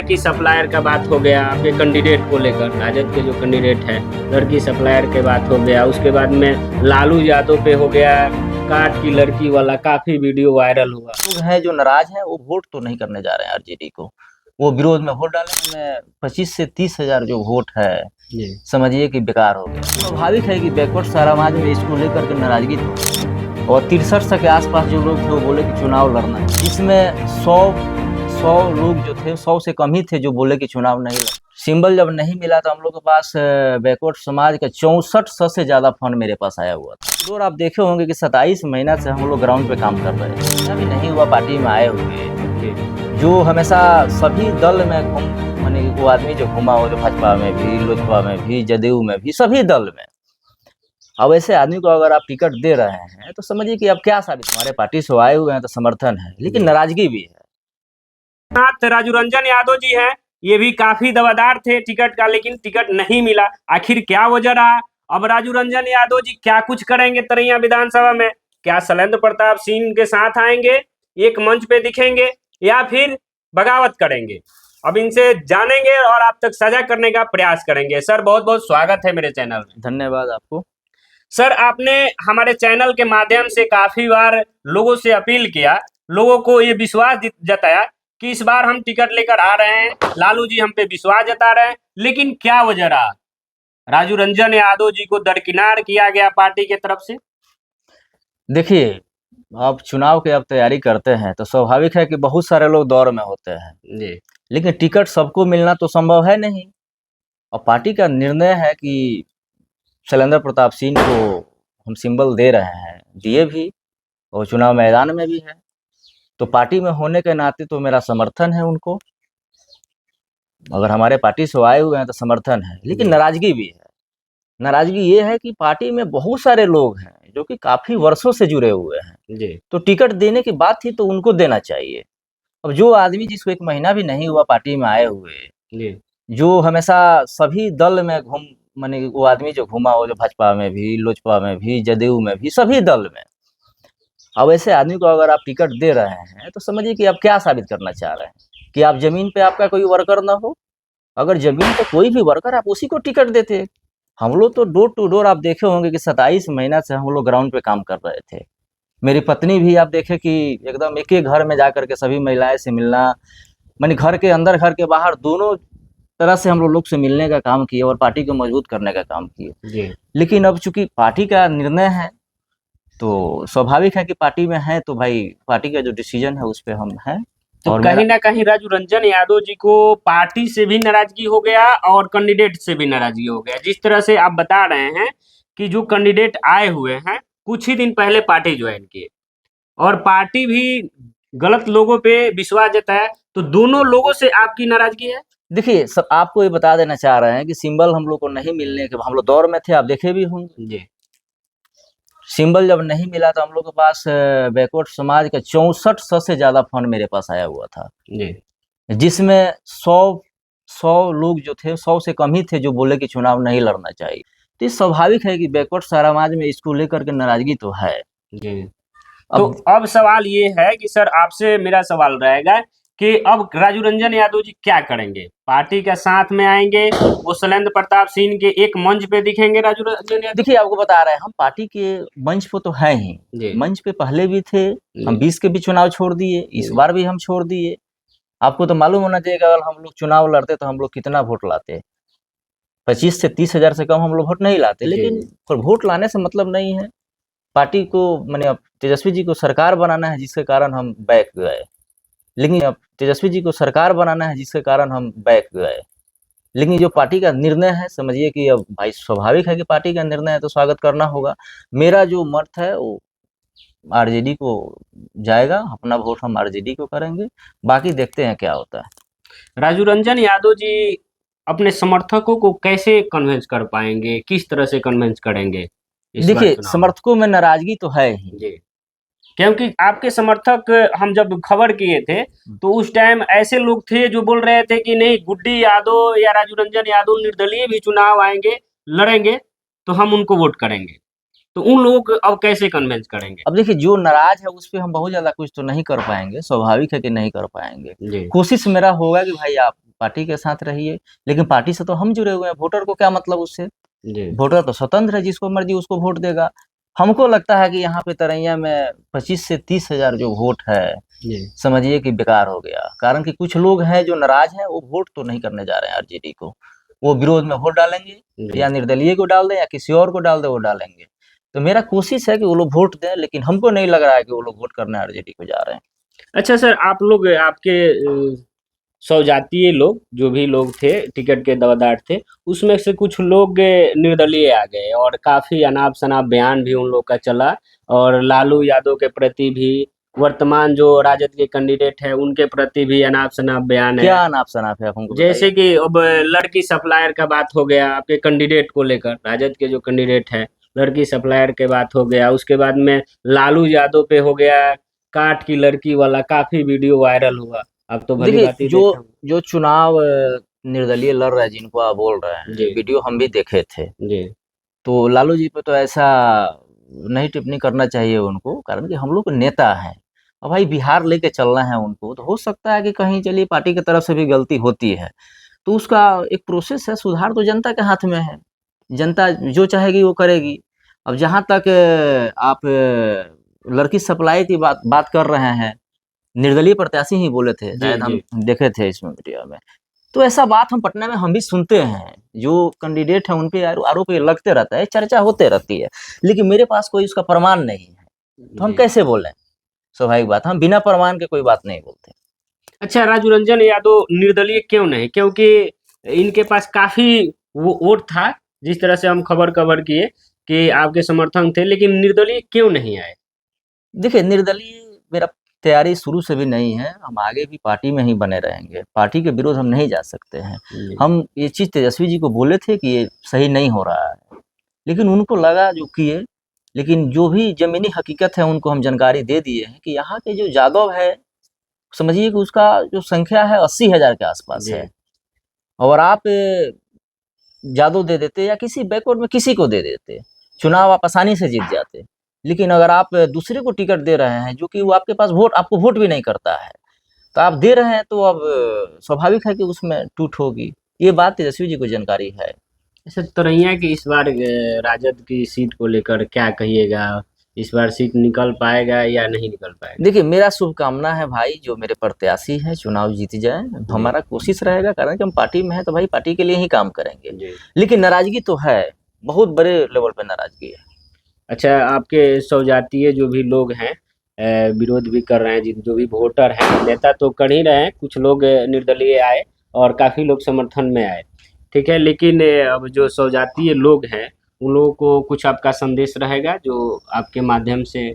लड़की सप्लायर का बात हो गया, आपके कैंडिडेट को लेकर, राजद के जो कैंडिडेट है लड़की सप्लायर के बात हो गया। उसके बाद में लालू यादव पे हो गया काट की लड़की वाला, काफी वीडियो वायरल हुआ। लोग हैं जो नाराज हैं, वो वोट तो नहीं करने जा रहे हैं आरजेडी को, वो विरोध में वोट डालने में 25 से 30 हजार जो वोट है समझिए कि बेकार हो गया। स्वाभाविक है कि बैकवर्ड समाज में इसको लेकर के नाराजगी थी और 63 के आसपास जो लोग थे वो बोले कि चुनाव लड़ना है, जिसमें 100 लोग जो थे 100 से कम ही थे जो बोले कि चुनाव नहीं लड़ना। सिंबल जब नहीं मिला तो हम लोग के पास बैकवर्ड समाज का 6400 से ज्यादा फंड मेरे पास आया हुआ था। और आप देखे होंगे कि 27 महीना से हम लोग ग्राउंड पे काम कर रहे हैं, अभी नहीं हुआ पार्टी में आए हुए जो हमेशा सभी दल में माने वो आदमी जो घुमा हो, जो भाजपा में भी, लोजपा में भी, जदयू में भी, सभी दल में। अब ऐसे आदमी को अगर आप टिकट दे रहे हैं तो समझिए कि अब क्या साबित, हमारे पार्टी से आए हुए हैं तो समर्थन है, लेकिन नाराजगी भी है। साथ राजू रंजन यादव जी हैं, ये भी काफी दावेदार थे टिकट का, लेकिन टिकट नहीं मिला। आखिर क्या वजह रहा? अब राजू रंजन यादव जी क्या कुछ करेंगे तरैया विधानसभा में? क्या शैलेंद्र प्रताप सिंह के साथ आएंगे, एक मंच पे दिखेंगे, या फिर बगावत करेंगे? अब इनसे जानेंगे और आप तक साझा करने का प्रयास करेंगे। सर बहुत बहुत स्वागत है मेरे चैनल में। धन्यवाद आपको। सर आपने हमारे चैनल के माध्यम से काफी बार लोगों से अपील किया, लोगों को ये विश्वास जताया कि इस बार हम टिकट लेकर आ रहे हैं, लालू जी हम पे विश्वास जता रहे हैं, लेकिन क्या वजह रहा? राजू रंजन यादव जी को दरकिनार किया गया पार्टी की तरफ से। देखिए, आप चुनाव की अब तैयारी करते हैं तो स्वाभाविक है कि बहुत सारे लोग दौर में होते हैं जी, लेकिन टिकट सबको मिलना तो संभव है नहीं। और पार्टी का निर्णय है कि शैलेंद्र प्रताप सिंह को हम सिंबल दे रहे हैं, दिए भी और चुनाव मैदान में भी है, तो पार्टी में होने के नाते तो मेरा समर्थन है उनको। अगर हमारे पार्टी से आए हुए हैं तो समर्थन है, लेकिन नाराजगी भी है। नाराजगी ये है कि पार्टी में बहुत सारे लोग हैं जो कि काफी वर्षों से जुड़े हुए हैं जी, तो टिकट देने की बात थी तो उनको देना चाहिए। अब जो आदमी जिसको 1 महीना भी नहीं हुआ पार्टी में आए हुए, जी, जो हमेशा सभी दल में माने वो आदमी जो घुमा हो, जो भाजपा में भी, लोजपा में भी, जदयू में भी, सभी दल में। अब ऐसे आदमी को अगर आप टिकट दे रहे हैं तो समझिए कि आप क्या साबित करना चाह रहे हैं कि आप जमीन पे आपका कोई वर्कर ना हो। अगर जमीन पे कोई भी वर्कर, आप उसी को टिकट देते। हम लोग तो डोर टू डोर, आप देखे होंगे कि 27 महीना से हम लोग ग्राउंड पे काम कर रहे थे। मेरी पत्नी भी आप देखे कि एकदम एक एक घर में जा करके सभी महिलाएं से मिलना, माने घर के अंदर घर के बाहर दोनों तरह से हम लोग से मिलने का काम किए और पार्टी को मजबूत करने का काम किए। जी। लेकिन अब चूंकि पार्टी का निर्णय है तो स्वाभाविक है कि पार्टी में है तो भाई पार्टी का जो डिसीजन है उस पर हम हैं। तो और कहीं ना कहीं राजू रंजन यादव जी को पार्टी से भी नाराजगी हो गया और कैंडिडेट से भी नाराजगी हो गया। जिस तरह से आप बता रहे हैं कि जो कैंडिडेट आए हुए हैं कुछ ही दिन पहले पार्टी ज्वाइन किए और पार्टी भी गलत लोगों पे विश्वास जताया, तो दोनों लोगों से आपकी नाराजगी है? देखिए, सब आपको ये बता देना चाह रहे हैं कि सिंबल हम लोग को नहीं मिलने के, हम लोग दौर में थे, आप देखे भी होंगे। जी, सिंबल जब नहीं मिला तो हम लोग के पास बैकवर्ड समाज का 6400 से ज्यादा फंड मेरे पास आया हुआ था, जी, जिसमें 100 लोग जो थे 100 से कम ही थे जो बोले कि चुनाव नहीं लड़ना चाहिए। तो ये स्वाभाविक है कि बैकवर्ड समाज में इसको लेकर के नाराजगी तो है। जी। तो अब सवाल ये है कि सर आपसे मेरा सवाल रहेगा कि अब राजू रंजन यादव जी क्या करेंगे? पार्टी के साथ में आएंगे, वो शैलेंद्र प्रताप सिंह के एक मंच पे दिखेंगे राजू रंजन यादव? देखिए, आपको बता रहे हैं हम पार्टी के मंच पे तो हैं ही, मंच पे पहले भी थे, हम 20 के भी चुनाव छोड़ दिए, इस बार भी हम छोड़ दिए। आपको तो मालूम होना चाहिए कि अगर हम लोग चुनाव लड़ते तो हम लोग कितना वोट लाते। 25 से 30 हजार से कम हम लोग वोट नहीं लाते, लेकिन पर वोट लाने से मतलब नहीं है। पार्टी को मैंने अब तेजस्वी जी को सरकार बनाना है जिसके कारण हम बैक गए, लेकिन अब तेजस्वी जी को सरकार बनाना है जिसके कारण हम बैक गए। लेकिन जो पार्टी का निर्णय है समझिए कि अब भाई स्वाभाविक है कि पार्टी का निर्णय है तो स्वागत करना होगा। मेरा जो मत है वो आरजेडी को जाएगा, अपना वोट हम आरजेडी को करेंगे, बाकी देखते हैं क्या होता है। राजू रंजन यादव जी अपने समर्थकों को कैसे कन्विंस कर पाएंगे, किस तरह से कन्विंस करेंगे इस बार देखिए, चुनाव में? समर्थकों में नाराजगी तो है ही। जी, क्योंकि आपके समर्थक हम जब खबर किए थे तो उस टाइम ऐसे लोग थे जो बोल रहे थे कि नहीं, गुड्डी यादव या राजू रंजन यादव निर्दलीय भी चुनाव आएंगे, लड़ेंगे तो हम उनको वोट करेंगे। तो उन लोगों को अब कैसे कन्विंस करेंगे? अब देखिए, जो नाराज है उस पे हम बहुत ज्यादा कुछ तो नहीं कर पाएंगे, स्वाभाविक है कि नहीं कर पाएंगे। जी, कोशिश मेरा होगा कि भाई आप पार्टी के साथ रहिए, लेकिन पार्टी से तो हम जुड़े हुए हैं, वोटर को क्या मतलब उससे। जी वोटर तो स्वतंत्र है, जिसको मर्जी उसको वोट देगा। हमको लगता है कि यहाँ पे तरैया में 25 से 30 हजार जो वोट है, जी समझिए कि बेकार हो गया। कारण कि कुछ लोग हैं जो नाराज हैं, वो वोट तो नहीं करने जा रहे हैं आरजेडी को, वो विरोध में वोट डालेंगे, जी या निर्दलीय को डाल दें या किसी और को डाल दे, वो डालेंगे। तो मेरा कोशिश है कि वो लोग वोट दें, लेकिन हमको नहीं लग रहा है कि वो लोग वोट करने आरजेडी को जा रहे हैं। अच्छा सर, आप लोग आपके स्वजातीय लोग जो भी लोग थे टिकट के दावेदार थे, उसमें से कुछ लोग निर्दलीय आ गए और काफी अनाप शनाप बयान भी उन लोग का चला, और लालू यादव के प्रति भी, वर्तमान जो राजद के कैंडिडेट है उनके प्रति भी अनाप शनाप बयान है। क्या अनाप शनाप है, आप हमको जैसे बताइए। कि अब लड़की सप्लायर का बात हो गया आपके कैंडिडेट को लेकर, राजद के जो कैंडिडेट है, लड़की सप्लायर के बात हो गया, उसके बाद में लालू यादव पे हो गया काट की लड़की वाला, काफी वीडियो वायरल हुआ। आप तो भली देखिए, भांति जो देखे होंगे। जो चुनाव निर्दलीय लड़ रहे हैं, जिनको आप बोल रहे हैं, जी वीडियो हम भी देखे थे। जी तो लालू जी पे तो ऐसा नहीं टिप्पणी करना चाहिए उनको, कारण कि हम लोग नेता हैं। अब भाई बिहार लेके चलना है उनको, तो हो सकता है कि कहीं चलिए पार्टी की तरफ से भी गलती होती है, तो उसका एक प्रोसेस है, सुधार तो जनता के हाथ में है। जनता जो चाहेगी वो करेगी। अब जहां तक आप लड़की सप्लाई की बात बात कर रहे हैं, निर्दलीय प्रत्याशी ही बोले थे, जी शायद हम जी देखे थे इसमें वीडियो में। तो ऐसा बात हम पटना में हम भी सुनते हैं, जो कैंडिडेट है उन पे आरोप ये लगते रहता है, चर्चा होते रहती है, लेकिन मेरे पास कोई उसका प्रमाण नहीं है, तो हम जी। कैसे बोलें। स्वाभाविक बात, हम बिना प्रमाण के कोई बात नहीं बोलते। अच्छा, राजू रंजन यादव निर्दलीय क्यों नहीं? क्योंकि इनके पास काफी वो वोट था, जिस तरह से हम खबर कवर किए कि आपके समर्थन थे, लेकिन निर्दलीय क्यों नहीं आए? देखिए, निर्दलीय मेरा तैयारी शुरू से भी नहीं है, हम आगे भी पार्टी में ही बने रहेंगे, पार्टी के विरोध हम नहीं जा सकते हैं। जी हम ये चीज़ तेजस्वी जी को बोले थे कि ये सही नहीं हो रहा है, लेकिन उनको लगा जो किए। लेकिन जो भी ज़मीनी हकीकत है उनको हम जानकारी दे दिए हैं कि यहाँ के जो यादव है, समझिए कि उसका जो संख्या है 80,000 के आसपास जी है। और आप यादव दे देते या किसी बैकवर्ड में किसी को दे देते, चुनाव आप आसानी से जीत जाते। लेकिन अगर आप दूसरे को टिकट दे रहे हैं, जो कि वो आपके पास वोट आपको वोट भी नहीं करता है, तो आप दे रहे हैं, तो अब स्वाभाविक है कि उसमें टूट होगी। ये बात तेजस्वी जी को जानकारी है। अच्छा, तोरैया की इस बार राजद की सीट को लेकर क्या कहिएगा? इस बार सीट निकल पाएगा या नहीं निकल पाएगा? देखिए, मेरा शुभकामना है भाई, जो मेरे प्रत्याशी हैं चुनाव जीत जाए। जी हमारा कोशिश रहेगा, कारण कि हम पार्टी में हैं तो भाई पार्टी के लिए ही काम करेंगे। जी। लेकिन नाराजगी तो है, बहुत बड़े लेवल पे नाराजगी है। अच्छा, आपके स्वजातीय जो भी लोग हैं विरोध भी कर रहे हैं, जो भी वोटर हैं, नेता तो कर ही रहे हैं, कुछ लोग निर्दलीय आए और काफी लोग समर्थन में आए, ठीक है, लेकिन अब जो स्वजातीय लोग हैं उन लोगों को कुछ आपका संदेश रहेगा जो आपके माध्यम से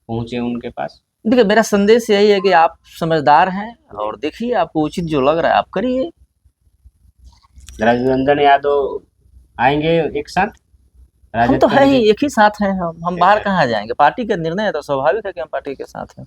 पहुंचे उनके पास? देखिए, मेरा संदेश यही है कि आप समझदार हैं, जी। और देखिए आपको उचित जो लग रहा है आप करिए। राजू रंजन यादव आएंगे एक साथ हम राजद तो है ही, कैंडिडेट एक ही साथ हैं, हम एक बाहर साथ? कहाँ जाएंगे। पार्टी का निर्णय है तो स्वाभाविक है कि हम पार्टी के साथ हैं।